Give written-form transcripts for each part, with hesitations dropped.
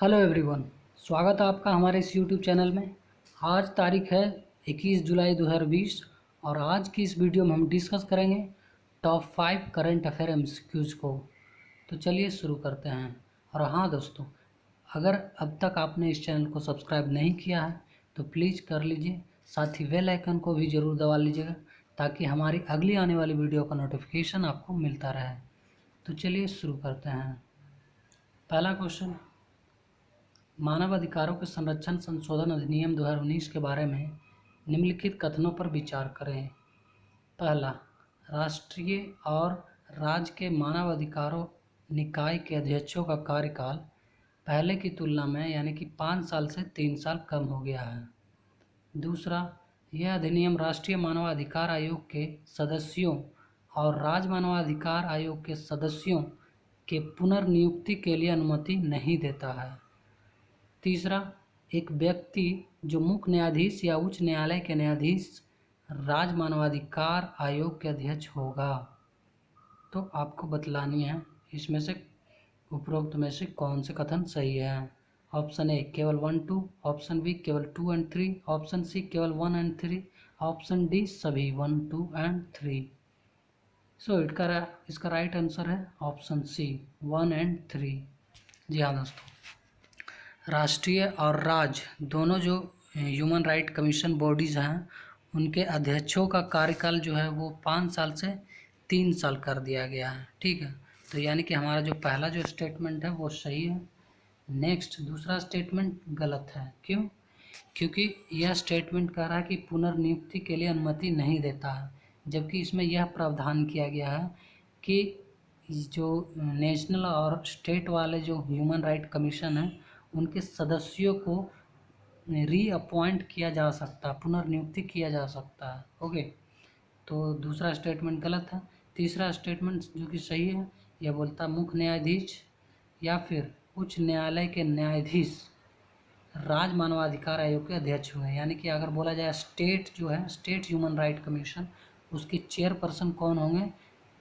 Hello everyone, स्वागत है आपका हमारे इस यूट्यूब चैनल में। आज तारीख है 21 जुलाई 2020 और आज की इस वीडियो में हम डिस्कस करेंगे टॉप 5 करंट अफेयर एमसीक्यूज़ को। तो चलिए शुरू करते हैं। और हाँ दोस्तों, अगर अब तक आपने इस चैनल को सब्सक्राइब नहीं किया है तो प्लीज़ कर लीजिए, साथ ही बेल आइकन को भी ज़रूर दबा लीजिएगा ताकि हमारी अगली आने वाली वीडियो का नोटिफिकेशन आपको मिलता रहे। तो चलिए शुरू करते हैं। पहला क्वेश्चन, मानव अधिकारों के संरक्षण संशोधन अधिनियम 2019 के बारे में निम्नलिखित कथनों पर विचार करें। पहला, राष्ट्रीय और राज्य के मानव अधिकारों निकाय के अध्यक्षों का कार्यकाल पहले की तुलना में यानी कि 5 साल से 3 साल कम हो गया है। दूसरा, यह अधिनियम राष्ट्रीय मानवाधिकार आयोग के सदस्यों और राज्य मानवाधिकार आयोग के सदस्यों के पुनर्नियुक्ति के लिए अनुमति नहीं देता है। तीसरा, एक व्यक्ति जो मुख्य न्यायाधीश या उच्च न्यायालय के न्यायाधीश राज्य मानवाधिकार आयोग के अध्यक्ष होगा। तो आपको बतलानी है इसमें से उपरोक्त में से कौन से कथन सही है। ऑप्शन ए केवल 1 2, ऑप्शन बी केवल 2 एंड 3, ऑप्शन सी केवल 1 एंड 3, ऑप्शन डी सभी 1 2 एंड 3। सो इसका राइट आंसर है ऑप्शन सी 1 एंड 3। जी हाँ दोस्तों, राष्ट्रीय और राज्य दोनों जो ह्यूमन राइट कमीशन बॉडीज़ हैं उनके अध्यक्षों का कार्यकाल जो है वो 5 साल से 3 साल कर दिया गया है। ठीक है, तो यानी कि हमारा जो पहला जो स्टेटमेंट है वो सही है। नेक्स्ट, दूसरा स्टेटमेंट गलत है। क्यों? क्योंकि यह स्टेटमेंट कह रहा है कि पुनर्नियुक्ति के लिए अनुमति नहीं देता है, जबकि इसमें यह प्रावधान किया गया है कि जो नेशनल और स्टेट वाले जो ह्यूमन राइट कमीशन हैं उनके सदस्यों को रीअपॉइंट किया जा सकता, पुनर्नियुक्ति किया जा सकता है। ओके, तो दूसरा स्टेटमेंट गलत है। तीसरा स्टेटमेंट जो कि सही है, यह बोलता मुख्य न्यायाधीश या फिर उच्च न्यायालय के न्यायाधीश राज्य मानवाधिकार आयोग के अध्यक्ष हुए। यानी कि अगर बोला जाए स्टेट जो है स्टेट ह्यूमन राइट कमीशन, उसके चेयरपर्सन कौन होंगे?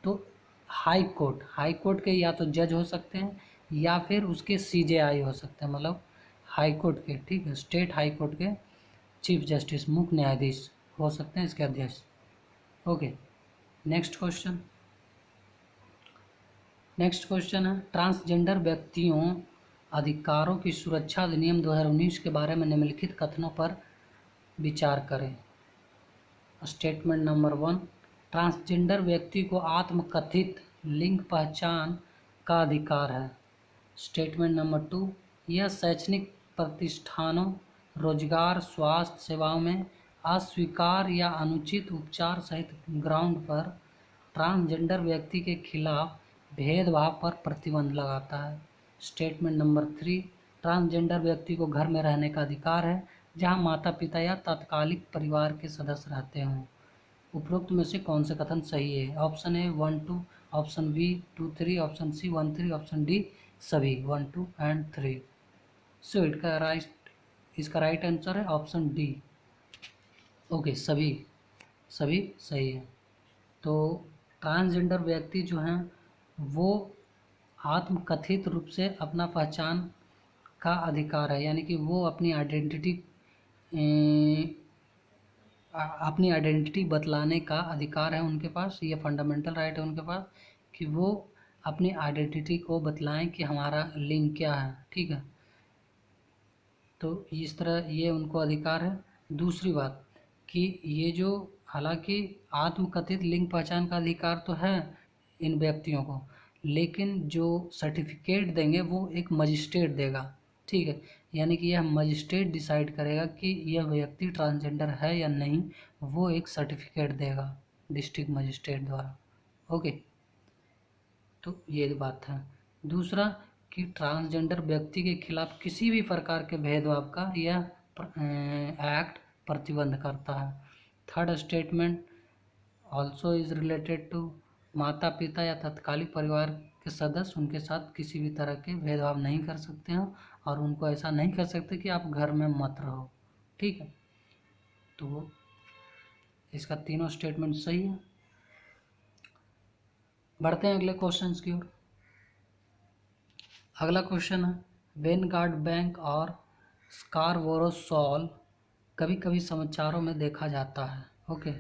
तो हाई कोर्ट के या तो जज हो सकते हैं या फिर उसके सीजेआई हो सकते हैं, मतलब हाई कोर्ट के, ठीक है, स्टेट हाई कोर्ट के चीफ जस्टिस मुख्य न्यायाधीश हो सकते हैं इसके अध्यक्ष। ओके, नेक्स्ट क्वेश्चन है, ट्रांसजेंडर व्यक्तियों अधिकारों की सुरक्षा अधिनियम 2019 के बारे में निम्नलिखित कथनों पर विचार करें। स्टेटमेंट नंबर 1, ट्रांसजेंडर व्यक्ति को आत्मकथित लिंग पहचान का अधिकार है। स्टेटमेंट नंबर 2, यह शैक्षणिक प्रतिष्ठानों, रोजगार, स्वास्थ्य सेवाओं में अस्वीकार या अनुचित उपचार सहित ग्राउंड पर ट्रांसजेंडर व्यक्ति के खिलाफ भेदभाव पर प्रतिबंध लगाता है। स्टेटमेंट नंबर 3, ट्रांसजेंडर व्यक्ति को घर में रहने का अधिकार है जहां माता पिता या तात्कालिक परिवार के सदस्य रहते हों। उपरोक्त में से कौन से कथन सही है? Option A 1 2, option B 2 3, option C 1 3, option D सभी 1 2 एंड 3। सो इसका राइट आंसर है ऑप्शन डी। ओके, सभी सही है। तो ट्रांसजेंडर व्यक्ति जो हैं वो आत्मकथित रूप से अपना पहचान का अधिकार है, यानी कि वो अपनी आइडेंटिटी बतलाने का अधिकार है उनके पास। ये फंडामेंटल राइट है उनके पास कि वो अपनी आइडेंटिटी को बतलाएं कि हमारा लिंग क्या है। ठीक है, तो इस तरह ये उनको अधिकार है। दूसरी बात कि ये जो, हालांकि आत्मकथित लिंग पहचान का अधिकार तो है इन व्यक्तियों को, लेकिन जो सर्टिफिकेट देंगे वो एक मजिस्ट्रेट देगा। ठीक है, यानी कि यह मजिस्ट्रेट डिसाइड करेगा कि यह व्यक्ति ट्रांसजेंडर है या नहीं, वो एक सर्टिफिकेट देगा डिस्ट्रिक्ट मजिस्ट्रेट द्वारा। ओके, तो ये बात है। दूसरा कि ट्रांसजेंडर व्यक्ति के खिलाफ किसी भी प्रकार के भेदभाव का यह एक्ट प्रतिबंध करता है। Third statement also is related to माता पिता या तत्कालिक परिवार के सदस्य उनके साथ किसी भी तरह के भेदभाव नहीं कर सकते हैं और उनको ऐसा नहीं कर सकते कि आप घर में मत रहो। ठीक है, तो इसका तीनों स्टेटमेंट सही है। बढ़ते हैं अगले क्वेश्चन की ओर। अगला क्वेश्चन है, वेनगार्ड बैंक और स्कारबोरो शॉल कभी कभी समाचारों में देखा जाता है। ओके,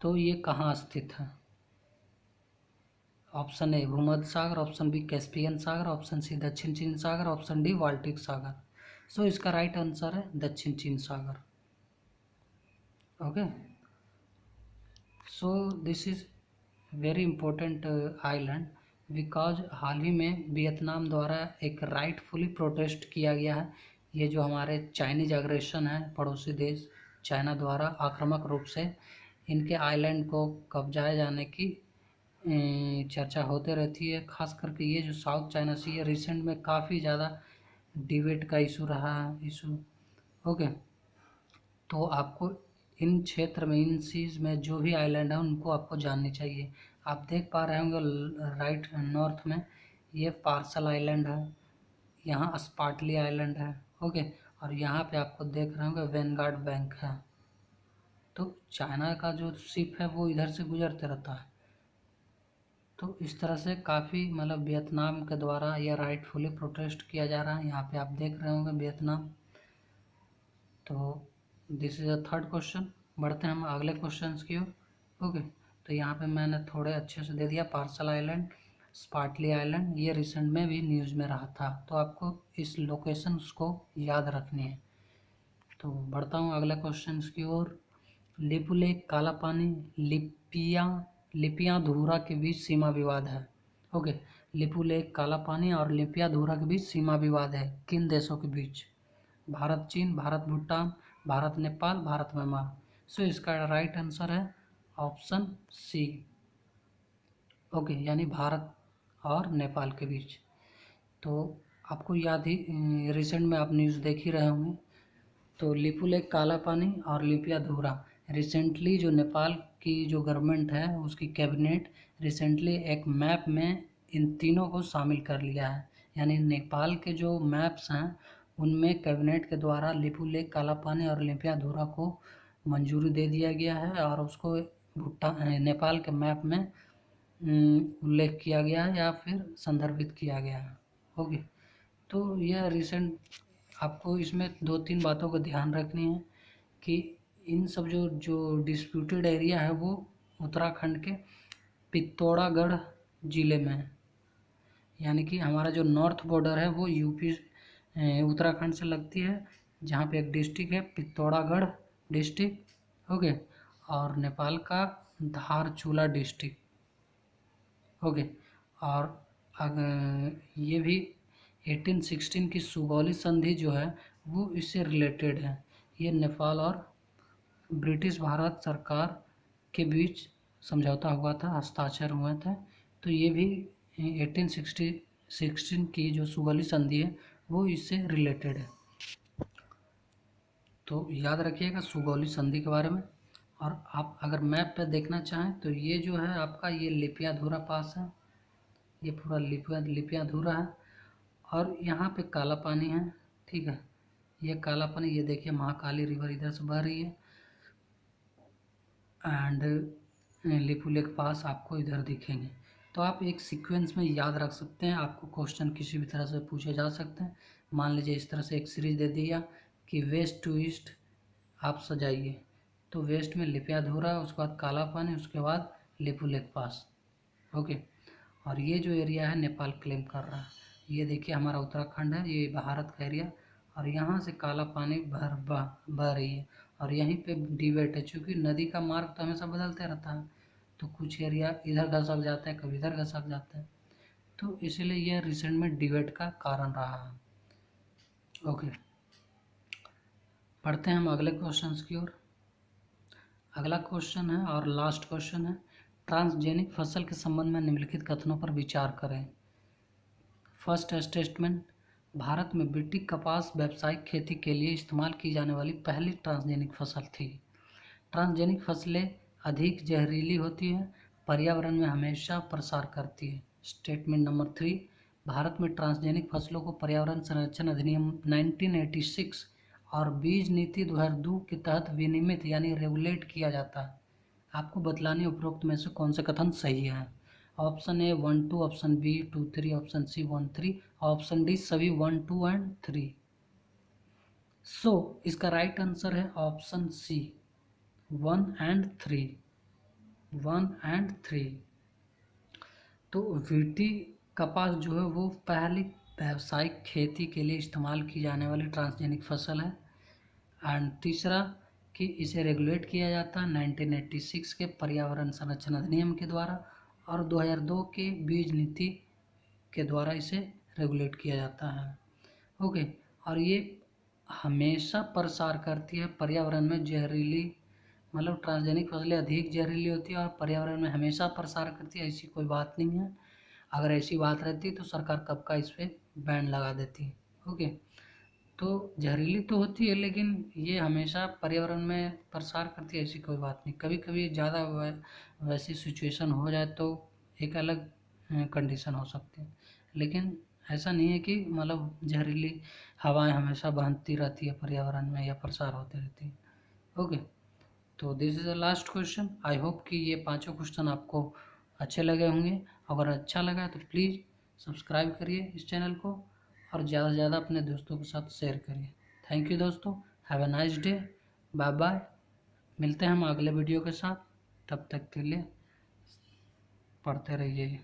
तो ये कहाँ स्थित है? ऑप्शन ए भूमध्य सागर, ऑप्शन बी कैस्पियन सागर, ऑप्शन सी दक्षिण चीन सागर, ऑप्शन डी बाल्टिक सागर। सो इसका राइट आंसर है दक्षिण चीन सागर। Okay, so this is very important island because हाल ही में वियतनाम द्वारा एक राइटफुली प्रोटेस्ट किया गया है। ये जो हमारे चाइनीज अग्रेशन है, पड़ोसी देश चाइना द्वारा आक्रामक रूप से इनके आइलैंड को कब्जाए जाने की चर्चा होते रहती है। खास करके ये जो साउथ चाइना सी है, रिसेंट में काफ़ी ज़्यादा डिबेट का इशू रहा है इशू। ओके, तो आपको इन क्षेत्र में, इन सीज में जो भी आइलैंड है उनको आपको जाननी चाहिए। आप देख पा रहे होंगे राइट नॉर्थ में ये पार्सल आइलैंड है, यहाँ स्पार्टली आइलैंड है। ओके, और यहाँ पे आपको देख रहे होंगे वेनगार्ड बैंक है। तो चाइना का जो शिप है वो इधर से गुजरते रहता है। तो इस तरह से काफ़ी मतलब वियतनाम के द्वारा यह राइटफुली प्रोटेस्ट किया जा रहा है। यहाँ पे आप देख रहे होंगे वियतनाम। तो this is a third question. बढ़ते हैं हम अगले क्वेश्चन की ओर। ओके, तो यहाँ पे मैंने थोड़े अच्छे से दे दिया। पार्सल आइलैंड, स्पार्टली आइलैंड, ये रिसेंट में भी न्यूज़ में रहा था, तो आपको इस लोकेशंस को याद रखनी है। तो बढ़ता हूँ अगले क्वेश्चन की ओर। लिपु लेक, काला पानी, लिपियाधुरा के बीच सीमा विवाद है। ओके, लिपु लेक, काला पानी और लिपियाधुरा के बीच सीमा विवाद है। किन देशों के बीच? भारत चीन, भारत भूटान, भारत नेपाल, भारत म्यांमार। सो इसका राइट आंसर है ऑप्शन सी। ओके, यानी भारत और नेपाल के बीच। तो आपको याद ही, रिसेंट में आप न्यूज़ देख ही रहे होंगे। तो लिपु लेक, काला पानी और लिपियाधुरा, रिसेंटली जो नेपाल की जो गवर्नमेंट है उसकी कैबिनेट रिसेंटली एक मैप में इन तीनों को शामिल कर लिया है। यानी नेपाल के जो मैप्स हैं उनमें कैबिनेट के द्वारा लिपु लेक, काला पानी और लिपियाधुरा को मंजूरी दे दिया गया है और उसको भूटान नेपाल के मैप में उल्लेख किया गया है या फिर संदर्भित किया गया है। ओके, तो यह रिसेंट आपको इसमें दो तीन बातों को ध्यान रखनी है कि इन सब जो जो डिस्प्यूटेड एरिया है वो उत्तराखंड के पित्तौरागढ़ ज़िले में है। यानी कि हमारा जो नॉर्थ बॉर्डर है वो यूपी उत्तराखंड से लगती है, जहाँ पे एक डिस्ट्रिक्ट है पित्तौरागढ़ डिस्ट्रिक्ट। ओके, और नेपाल का धारचूला डिस्ट्रिक्ट। ओके, और ये भी 1816 की सुगौली संधि जो है वो इससे रिलेटेड है। ये नेपाल और ब्रिटिश भारत सरकार के बीच समझौता हुआ था, हस्ताक्षर हुए थे। तो ये भी 1816 की जो सुगौली संधि है वो इससे रिलेटेड है। तो याद रखिएगा सुगौली संधि के बारे में। और आप अगर मैप पे देखना चाहें तो ये जो है आपका ये लिपियाधुरा पास है, ये पूरा लिपियाधुरा है और यहाँ पे काला पानी है। ठीक है, ये काला पानी, ये देखिए महाकाली रिवर इधर से बह रही है एंड लिपु लेक पास आपको इधर दिखेंगे। तो आप एक सीक्वेंस में याद रख सकते हैं। आपको क्वेश्चन किसी भी तरह से पूछे जा सकते हैं। मान लीजिए इस तरह से एक सीरीज दे दिया कि वेस्ट टू ईस्ट आप सजाइए, तो वेस्ट में लिपियाधुरा, उसके बाद काला पानी, उसके बाद लिपु लेक पास। ओके, और ये जो एरिया है नेपाल क्लेम कर रहा है। ये देखिए हमारा उत्तराखंड है, ये भारत का एरिया, और यहाँ से काला पानी बह रही है और यहीं पे डिबेट है। चूँकि नदी का मार्ग तो हमेशा बदलते रहता है, तो कुछ एरिया इधर घसक जाता है, कभी इधर घसक जाता है, तो इसलिए यह रिसेंट में डिबेट का कारण रहा है। ओके, पढ़ते हैं हम अगले क्वेश्चन की ओर। अगला क्वेश्चन है और लास्ट क्वेश्चन है, ट्रांसजेनिक फसल के संबंध में निम्नलिखित कथनों पर विचार करें। फर्स्ट स्टेटमेंट, भारत में बीटी कपास व्यावसायिक खेती के लिए इस्तेमाल की जाने वाली पहली ट्रांसजेनिक फसल थी। ट्रांसजेनिक फसलें अधिक जहरीली होती हैं, पर्यावरण में हमेशा प्रसार करती है। स्टेटमेंट नंबर 3, भारत में ट्रांसजेनिक फसलों को पर्यावरण संरक्षण अधिनियम 1986 और बीज नीति 2002 के तहत विनियमित यानी रेगुलेट किया जाता है। आपको बतलाने उपरोक्त में से कौन से कथन सही है। Option A 1 2, option B 2 3, option C 1 3, option D सभी 1 2 एंड 3। सो इसका राइट आंसर है ऑप्शन सी 1 एंड 3, 1 एंड 3। तो वीटी कपास जो है वो पहली व्यावसायिक खेती के लिए इस्तेमाल की जाने वाली ट्रांसजेनिक फसल है। एंड तीसरा कि इसे रेगुलेट किया जाता है 1986 के पर्यावरण संरक्षण अधिनियम के द्वारा, और 2002 के बीज नीति के द्वारा इसे रेगुलेट किया जाता है। ओके, और ये हमेशा प्रसार करती है पर्यावरण में जहरीली, मतलब ट्रांसजेनिक फसलें अधिक जहरीली होती है और पर्यावरण में हमेशा प्रसार करती है, ऐसी कोई बात नहीं है। अगर ऐसी बात रहती तो सरकार कब का इस पर बैन लगा देती। ओके, तो जहरीली तो होती है लेकिन ये हमेशा पर्यावरण में प्रसार करती है, ऐसी कोई बात नहीं। कभी कभी ज़्यादा वैसी सिचुएशन हो जाए तो एक अलग कंडीशन हो सकती है, लेकिन ऐसा नहीं है कि मतलब जहरीली हवाएं हमेशा बहती रहती है पर्यावरण में या प्रसार होती रहती है। ओके, तो this is the last question. I hope कि ये पांचों क्वेश्चन आपको अच्छे लगे होंगे। अगर अच्छा लगा तो प्लीज़ सब्सक्राइब करिए इस चैनल को और ज़्यादा से ज़्यादा अपने दोस्तों के साथ शेयर करिए। थैंक यू दोस्तों, have a nice day, bye bye. मिलते हैं हम अगले वीडियो के साथ, तब तक के लिए पढ़ते रहिए।